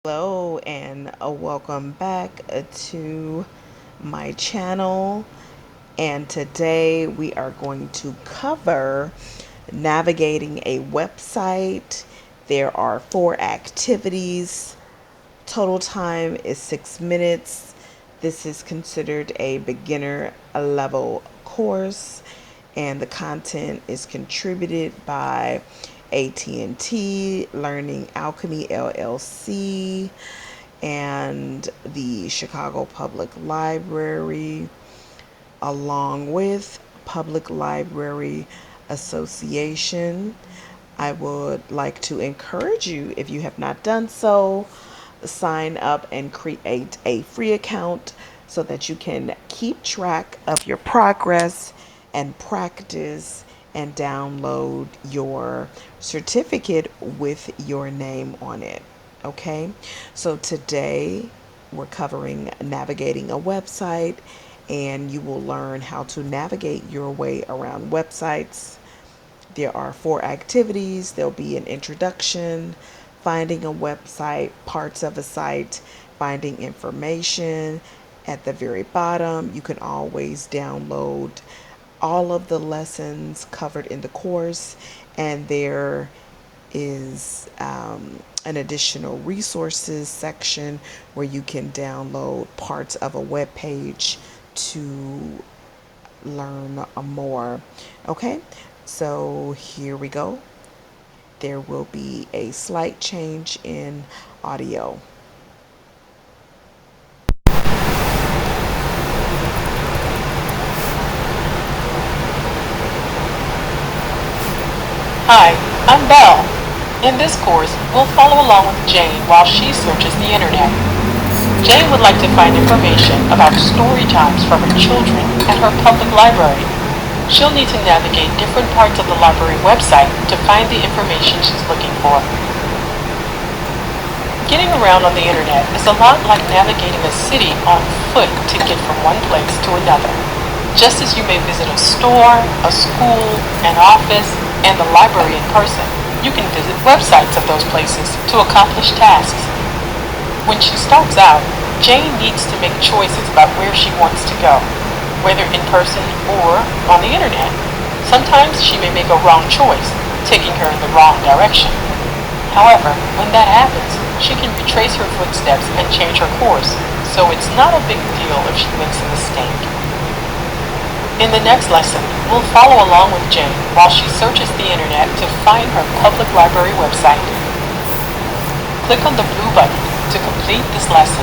Hello and welcome back to my channel. And today we are going to cover navigating a website. There are 4 activities. Total time is 6 minutes. This is considered a beginner level course, and the content is contributed by AT&T, Learning Alchemy LLC, and the Chicago Public Library, along with Public Library Association. I would like to encourage you, if you have not done so, sign up and create a free account so that you can keep track of your progress and practice and download your certificate with your name on it. Okay, so today we're covering navigating a website, and you will learn how to navigate your way around websites. There are 4 activities. There'll be an introduction, finding a website, parts of a site, finding information. At the very bottom, you can always download all of the lessons covered in the course, and there is an additional resources section where you can download parts of a web page to learn more. Okay, so here we go. There will be a slight change in audio. Hi, I'm Belle. In this course, we'll follow along with Jane while she searches the internet. Jane would like to find information about story times for her children at her public library. She'll need to navigate different parts of the library website to find the information she's looking for. Getting around on the internet is a lot like navigating a city on foot to get from one place to another. Just as you may visit a store, a school, an office, and the library in person, you can visit websites of those places to accomplish tasks. When she starts out, Jane needs to make choices about where she wants to go, whether in person or on the internet. Sometimes she may make a wrong choice, taking her in the wrong direction. However, when that happens, she can retrace her footsteps and change her course, so it's not a big deal if she makes a mistake. In the next lesson, we'll follow along with Jane while she searches the internet to find her public library website. Click on the blue button to complete this lesson.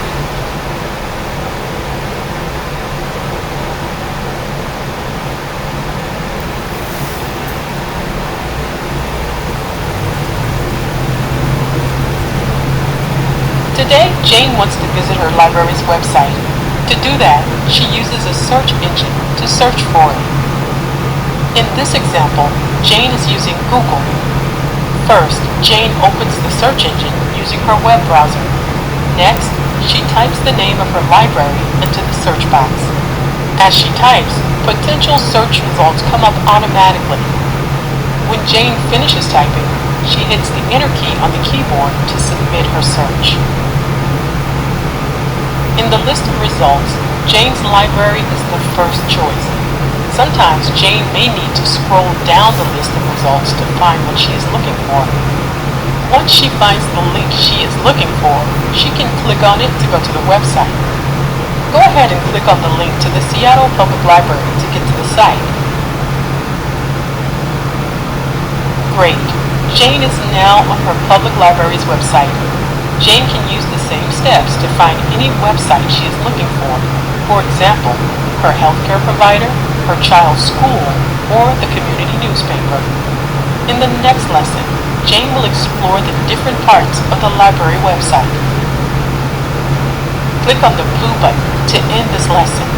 Today, Jane wants to visit her library's website. To do that, she uses a search engine to search for it. In this example, Jane is using Google. First, Jane opens the search engine using her web browser. Next, she types the name of her library into the search box. As she types, potential search results come up automatically. When Jane finishes typing, she hits the Enter key on the keyboard to submit her search. In the list of results, Jane's library is the first choice. Sometimes Jane may need to scroll down the list of results to find what she is looking for. Once she finds the link she is looking for, she can click on it to go to the website. Go ahead and click on the link to the Seattle Public Library to get to the site. Great! Jane is now on her public library's website. Jane can use the same steps to find any website she is looking for. For example, her healthcare provider, her child's school, or the community newspaper. In the next lesson, Jane will explore the different parts of the library website. Click on the blue button to end this lesson.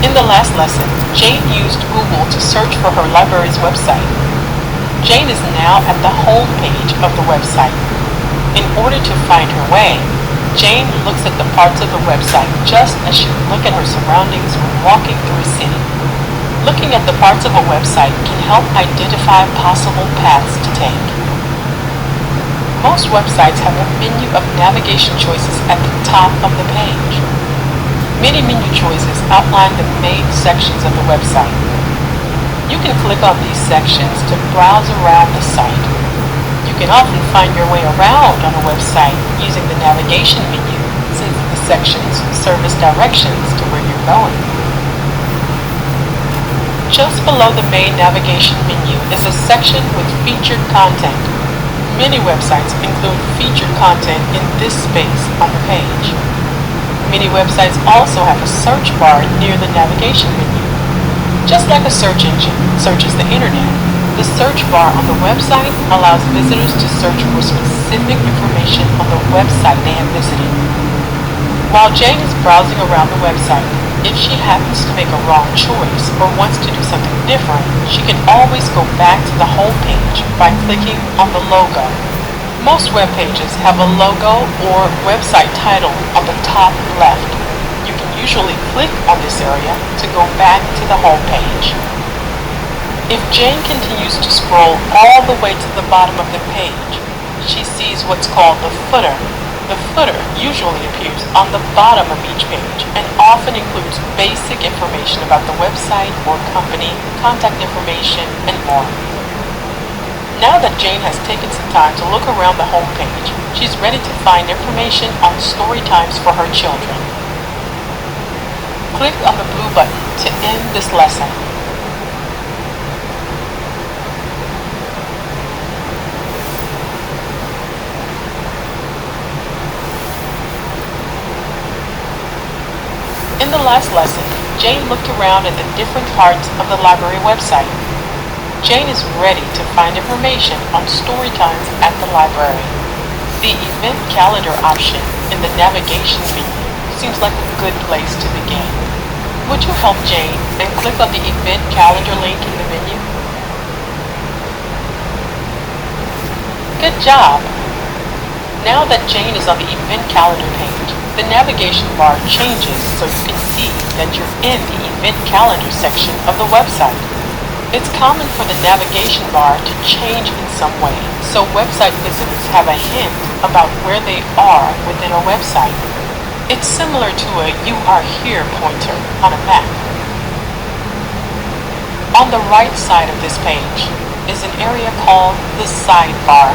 In the last lesson, Jane used Google to search for her library's website. Jane is now at the home page of the website. In order to find her way, Jane looks at the parts of the website just as she would look at her surroundings when walking through a city. Looking at the parts of a website can help identify possible paths to take. Most websites have a menu of navigation choices at the top of the page. Many menu choices outline the main sections of the website. You can click on these sections to browse around the site. You can often find your way around on a website using the navigation menu, since the sections serve as directions to where you're going. Just below the main navigation menu is a section with featured content. Many websites include featured content in this space on the page. Many websites also have a search bar near the navigation menu. Just like a search engine searches the internet, the search bar on the website allows visitors to search for specific information on the website they have visited. While Jane is browsing around the website, if she happens to make a wrong choice or wants to do something different, she can always go back to the home page by clicking on the logo. Most web pages have a logo or website title on the top left. You can usually click on this area to go back to the home page. If Jane continues to scroll all the way to the bottom of the page, she sees what's called the footer. The footer usually appears on the bottom of each page and often includes basic information about the website or company, contact information, and more. Now that Jane has taken some time to look around the home page, she's ready to find information on story times for her children. Click on the blue button to end this lesson. In the last lesson, Jane looked around at the different parts of the library website. Jane is ready to find information on story times at the library. The event calendar option in the navigation menu seems like a good place to begin. Would you help Jane and click on the event calendar link in the menu? Good job! Now that Jane is on the event calendar page, the navigation bar changes so you can see that you're in the event calendar section of the website. It's common for the navigation bar to change in some way, so website visitors have a hint about where they are within a website. It's similar to a "You Are Here" pointer on a map. On the right side of this page is an area called the sidebar.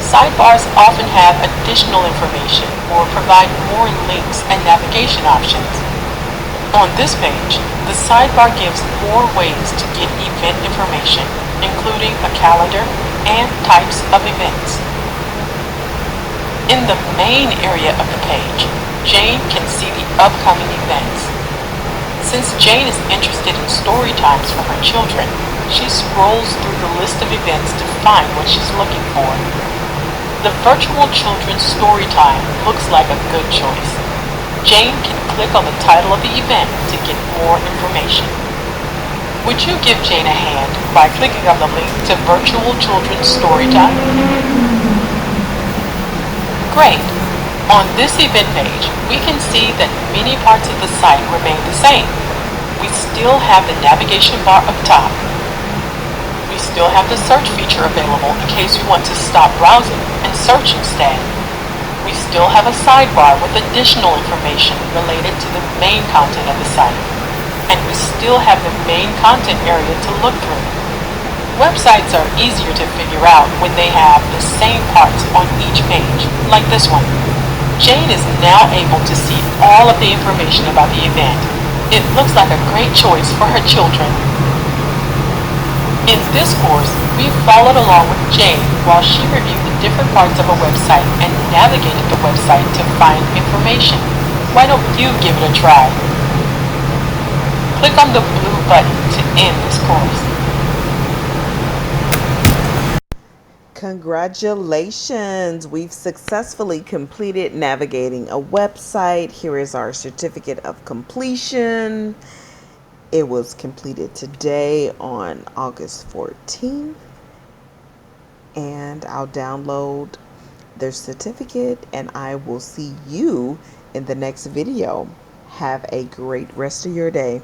Sidebars often have additional information or provide more links and navigation options. On this page, the sidebar gives more ways to get event information, including a calendar and types of events. In the main area of the page, Jane can see the upcoming events. Since Jane is interested in story times for her children, she scrolls through the list of events to find what she's looking for. The virtual children's story time looks like a good choice. Jane can click on the title of the event to get more information. Would you give Jane a hand by clicking on the link to Virtual Children's Story Time? Great! On this event page, we can see that many parts of the site remain the same. We still have the navigation bar up top. We still have the search feature available in case we want to stop browsing and search instead. We still have a sidebar with additional information related to the main content of the site. And we still have the main content area to look through. Websites are easier to figure out when they have the same parts on each page, like this one. Jane is now able to see all of the information about the event. It looks like a great choice for her children. In this course, we followed along with Jane while she reviewed the different parts of a website and navigated the website to find information. Why don't you give it a try? Click on the blue button to end this course. Congratulations! We've successfully completed navigating a website. Here is our certificate of completion. It was completed today on August 14th, and I'll download their certificate, and I will see you in the next video. Have a great rest of your day.